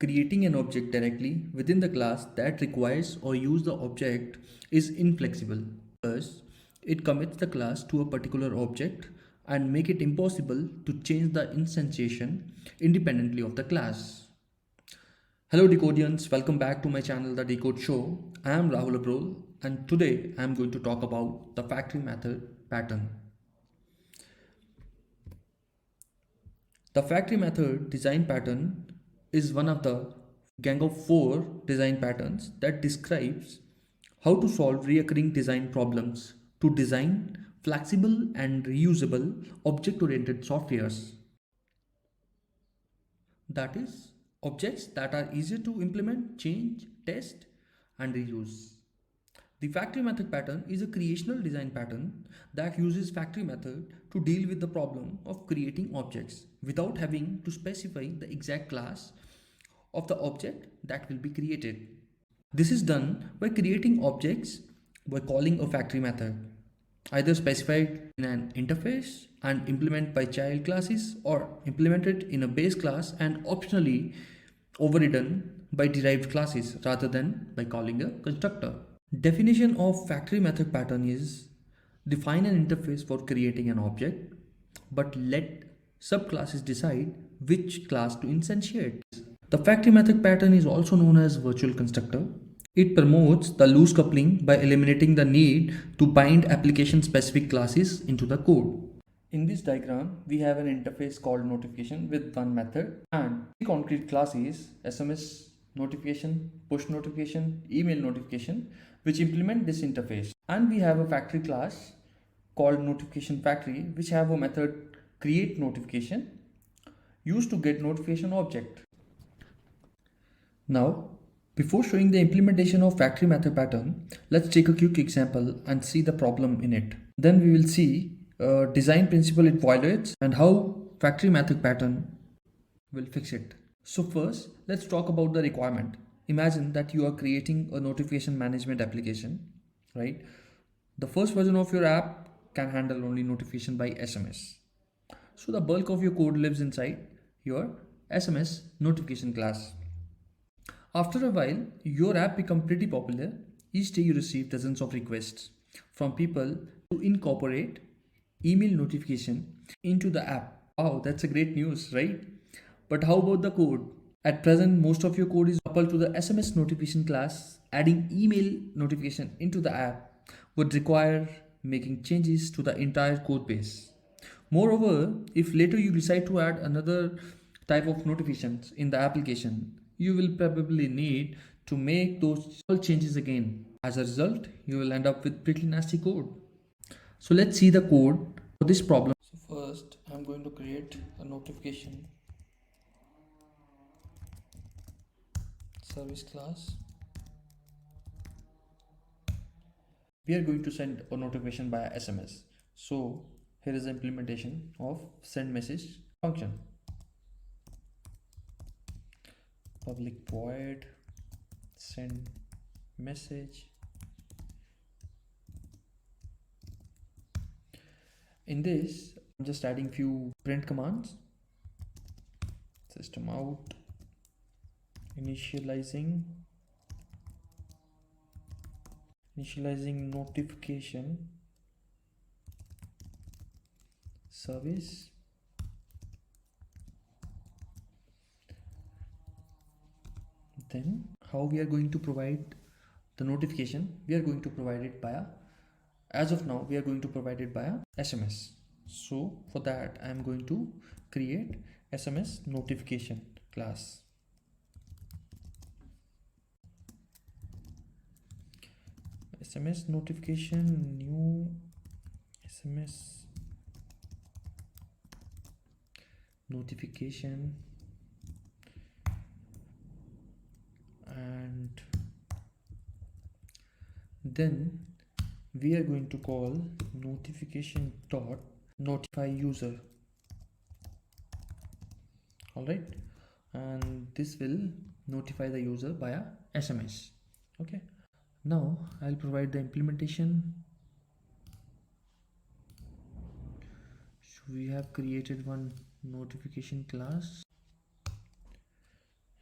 Creating an object directly within the class that requires or use the object is inflexible. Thus, it commits the class to a particular object and make it impossible to change the instantiation independently of the class. Hello Decodians, welcome back to my channel The Decode Show. I am Rahul Abrol and today I am going to talk about the factory method pattern. The factory method design pattern is one of the gang of 4 design patterns that describes how to solve recurring design problems to design flexible and reusable object-oriented softwares. That is, objects that are easier to implement, change, test, and reuse. The factory method pattern is a creational design pattern that uses factory method to deal with the problem of creating objects without having to specify the exact class of the object that will be created. This is done by creating objects by calling a factory method, either specified in an interface and implemented by child classes or implemented in a base class and optionally overridden by derived classes rather than by calling a constructor. Definition of factory method pattern is define an interface for creating an object, but let subclasses decide which class to instantiate. The factory method pattern is also known as virtual constructor. It promotes the loose coupling by eliminating the need to bind application specific classes into the code. In this diagram, we have an interface called notification with one method and three concrete classes: SMS notification, push notification, email notification, which implement this interface. And we have a factory class called notification factory, which have a method create notification used to get notification object. Now, before showing the implementation of factory method pattern, let's take a quick example and see the problem in it. Then we will see design principle it violates and how factory method pattern will fix it. So first, let's talk about the requirement. Imagine that you are creating a notification management application, right? The first version of your app can handle only notification by SMS. So the bulk of your code lives inside your SMS notification class. After a while, your app becomes pretty popular. Each day you receive dozens of requests from people to incorporate email notification into the app. Wow, that's a great news, right? But how about the code? At present, most of your code is coupled to the SMS notification class. Adding email notification into the app would require making changes to the entire code base. Moreover, if later you decide to add another type of notifications in the application, you will probably need to make those all changes again. As a result, you will end up with pretty nasty code. So let's see the code for this problem. So first, I'm going to create a notification service class. We are going to send a notification via SMS. So here is the implementation of send message function. Public void send message. In this, I'm just adding few print commands. System out, initializing notification service, then how we are going to provide the notification. We are going to provide it via, as of now we are going to provide it via SMS. So for that I am going to create SMS notification class. SMS notification, new SMS notification, and then we are going to call notification dot notify user. All right, and this will notify the user via SMS. Okay, now I'll provide the implementation. So we have created one notification class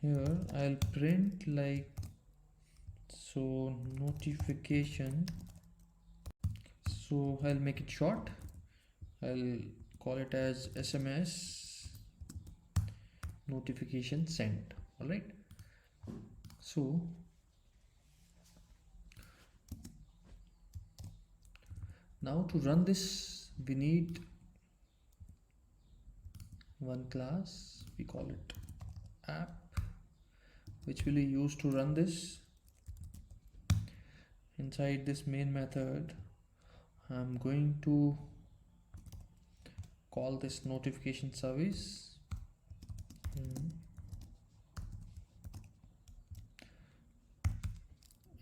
Here I'll print like so notification. So I'll make it short. I'll call it as SMS notification sent. All right. So now to run this, we need one class. We call it app, which will be used to run this. Inside this main method, I'm going to call this notification service.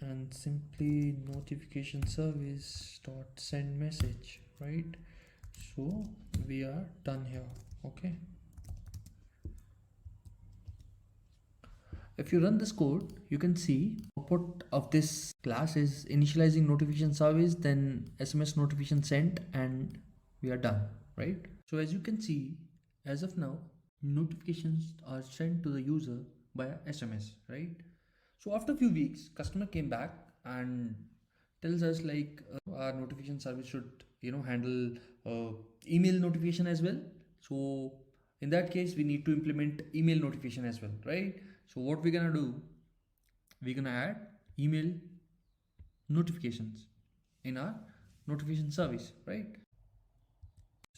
And simply notification service dot send message, right? So we are done here. Okay, if you run this code, you can see output of this class is initializing notification service, then SMS notification sent, and we are done, right? So as you can see, as of now, notifications are sent to the user via SMS, right? So after a few weeks, customer came back and tells us like our notification service should handle email notification as well. So in that case, we need to implement email notification as well, right? So what we're gonna do, we're gonna add email notifications in our notification service, right?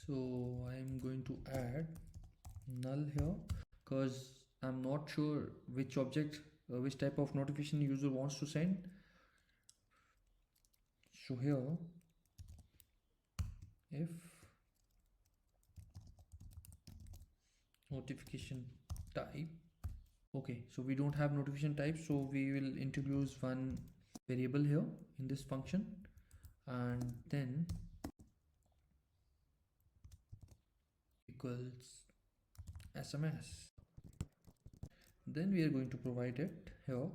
So I'm going to add null here because I'm not sure which object which type of notification user wants to send. So here if notification type, okay, so we don't have notification type, so we will introduce one variable here in this function, and then equals SMS. Then we are going to provide it here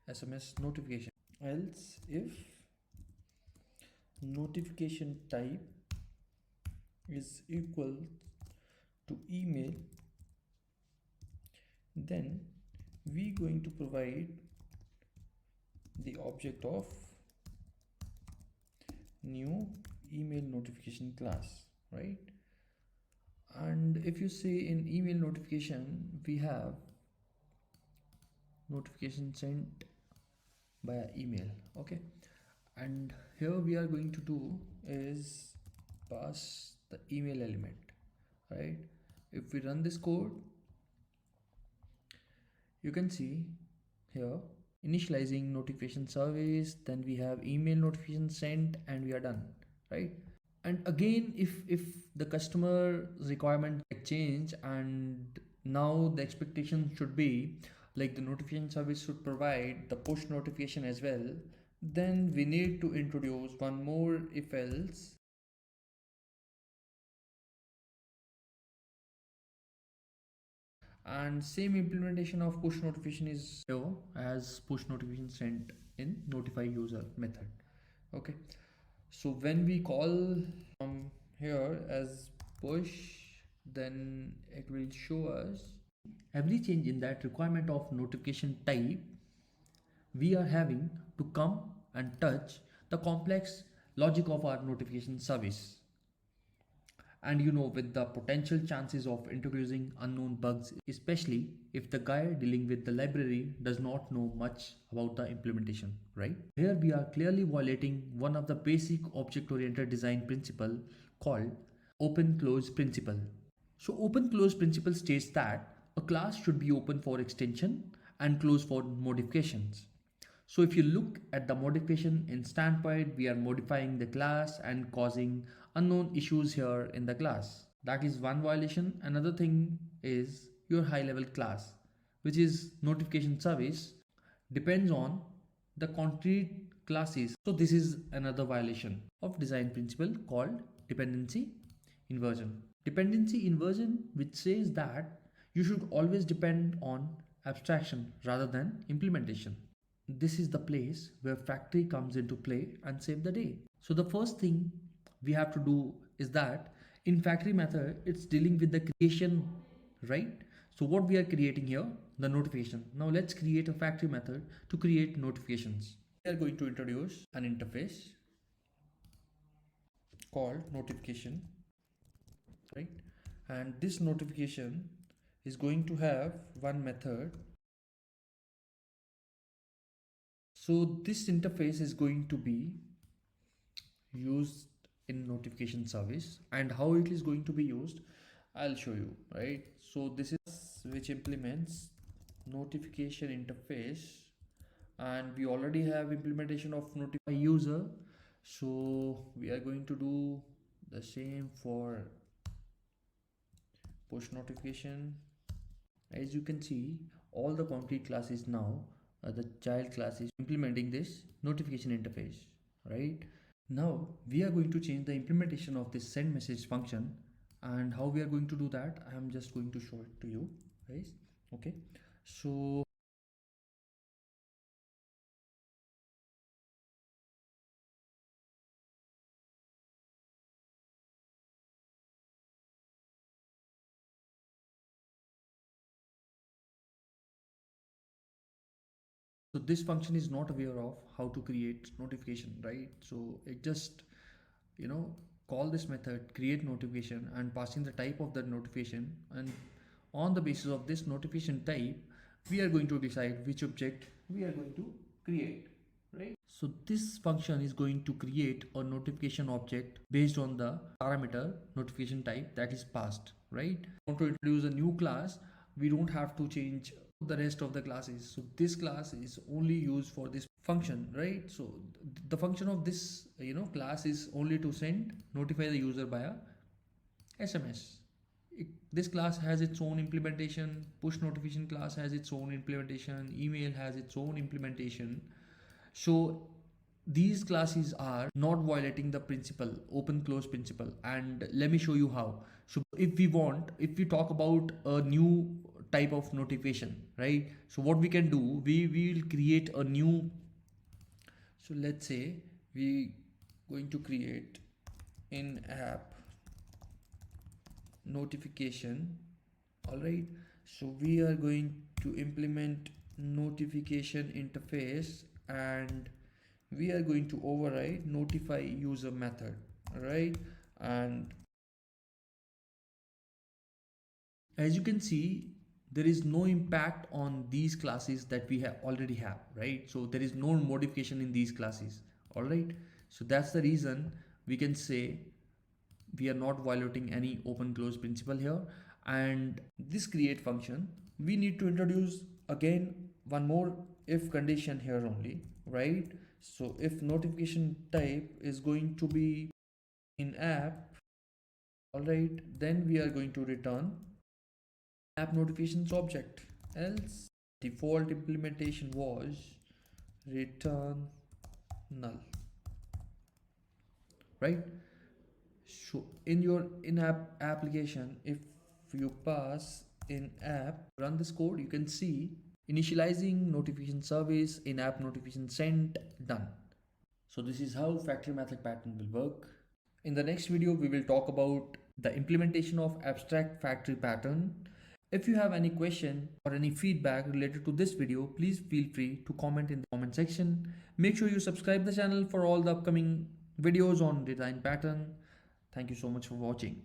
SMS notification. Else if notification type is equal to email, then we going to provide the object of new email notification class, right? And if you say in email notification, we have notification sent via email, okay, and here we are going to do is pass the email element, right? If we run this code, you can see here initializing notification service, then we have email notification sent, and we are done, right? And again, if the customer requirement change, and now the expectation should be like the notification service should provide the push notification as well, then we need to introduce one more if else, and same implementation of push notification is here as push notification sent in notify user method. Okay, so when we call from here as push, then it will show us every change in that requirement of notification type. We are having to come and touch the complex logic of our notification service, and with the potential chances of introducing unknown bugs, especially if the guy dealing with the library does not know much about the implementation, right? Here we are clearly violating one of the basic object oriented design principle called open close principle. So open close principle states that a class should be open for extension and closed for modifications. So if you look at the modification in standpoint, we are modifying the class and causing unknown issues here in the class. That is one violation. Another thing is your high level class, which is notification service, depends on the concrete classes. So this is another violation of design principle called dependency inversion. Dependency inversion, which says that you should always depend on abstraction rather than implementation. This is the place where factory comes into play and save the day. So the first thing we have to do is that in factory method, it's dealing with the creation, right? So what we are creating here, the notification. Now let's create a factory method to create notifications. We are going to introduce an interface called notification, right? And this notification is going to have one method. So this interface is going to be used in notification service, and how it is going to be used I'll show you, right? So this is which implements notification interface, and we already have implementation of notify user, so we are going to do the same for push notification. As you can see, all the concrete classes now, the child class is implementing this notification interface, right? Now we are going to change the implementation of this send message function, and how we are going to do that I am just going to show it to you guys. Okay, so this function is not aware of how to create notification, right? So it just, you know, call this method create notification and passing the type of that notification, and on the basis of this notification type we are going to decide which object we are going to create, right? So this function is going to create a notification object based on the parameter notification type that is passed, right? Want to introduce a new class, we don't have to change the rest of the classes, so this class is only used for this function, right? So the function of this, class is only to send notify the user via SMS. This class has its own implementation, push notification class has its own implementation, email has its own implementation. So these classes are not violating the principle, open close principle, and let me show you how. So if we talk about a new type of notification, right? So what we can do, we will create a new, so let's say we going to create in app notification. All right, so we are going to implement notification interface, and we are going to override notify user method, right? And as you can see, there is no impact on these classes that we have already have, right? So there is no modification in these classes. All right, so that's the reason we can say we are not violating any open close principle here. And this create function, we need to introduce again one more if condition here only, right? So if notification type is going to be in app, all right, then we are going to return app notifications object, else default implementation was return null, right? So in your in-app application, if you pass in app, run this code, you can see initializing notification service, in-app notification sent, done. So this is how factory method pattern will work. In the next video, we will talk about the implementation of abstract factory pattern. If you have any question or any feedback related to this video, please feel free to comment in the comment section. Make sure you subscribe the channel for all the upcoming videos on design pattern. Thank you so much for watching.